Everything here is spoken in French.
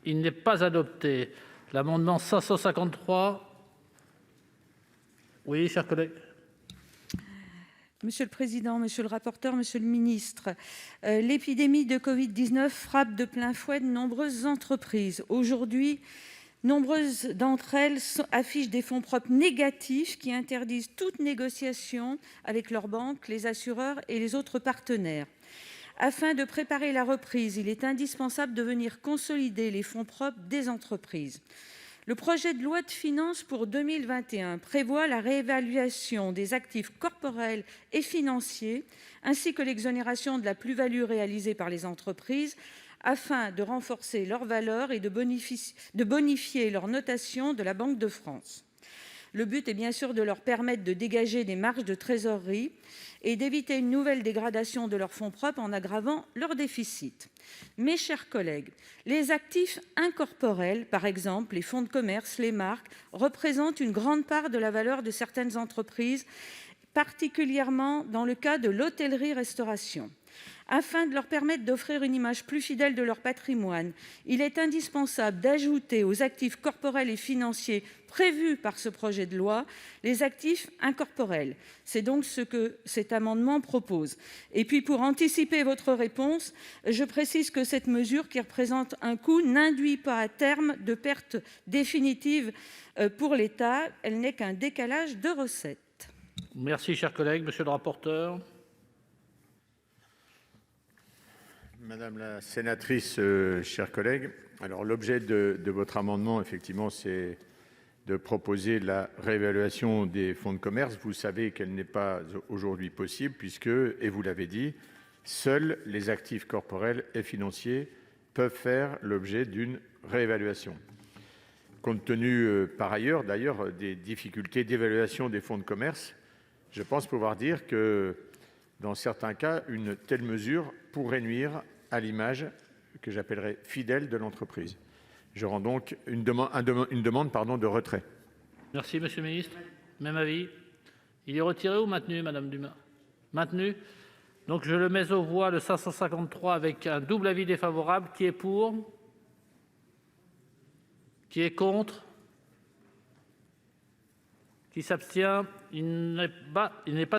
Il n'est pas adopté. L'amendement 553. Oui, chers collègues. Monsieur le président, monsieur le rapporteur, monsieur le ministre, l'épidémie de Covid-19 frappe de plein fouet de nombreuses entreprises. Aujourd'hui, nombreuses d'entre elles affichent des fonds propres négatifs qui interdisent toute négociation avec leurs banques, les assureurs et les autres partenaires. Afin de préparer la reprise, il est indispensable de venir consolider les fonds propres des entreprises. Le projet de loi de finances pour 2021 prévoit la réévaluation des actifs corporels et financiers, ainsi que l'exonération de la plus-value réalisée par les entreprises, afin de renforcer leur valeur et de bonifier leur notation de la Banque de France. Le but est bien sûr de leur permettre de dégager des marges de trésorerie et d'éviter une nouvelle dégradation de leurs fonds propres en aggravant leur déficit. Mes chers collègues, les actifs incorporels, par exemple les fonds de commerce, les marques, représentent une grande part de la valeur de certaines entreprises, particulièrement dans le cas de l'hôtellerie-restauration. Afin de leur permettre d'offrir une image plus fidèle de leur patrimoine, il est indispensable d'ajouter aux actifs corporels et financiers prévus par ce projet de loi les actifs incorporels. C'est donc ce que cet amendement propose. Et puis, pour anticiper votre réponse, je précise que cette mesure, qui représente un coût, n'induit pas à terme de perte définitive pour l'État. Elle n'est qu'un décalage de recettes. Merci, chers collègues. Monsieur le rapporteur. Madame la sénatrice, chers collègues, alors l'objet de votre amendement, effectivement, c'est de proposer la réévaluation des fonds de commerce. Vous savez qu'elle n'est pas aujourd'hui possible puisque, et vous l'avez dit, seuls les actifs corporels et financiers peuvent faire l'objet d'une réévaluation. Compte tenu, par ailleurs, d'ailleurs, des difficultés d'évaluation des fonds de commerce, je pense pouvoir dire que, dans certains cas, une telle mesure pourrait nuire à l'image que j'appellerais fidèle de l'entreprise. Je rends donc une demande de retrait. Merci, monsieur le ministre. Même avis. Il est retiré ou maintenu, madame Dumas? Maintenu. Donc je le mets aux voix, le 553, avec un double avis défavorable. Qui est pour? Qui est contre? Qui s'abstient? Il n'est pas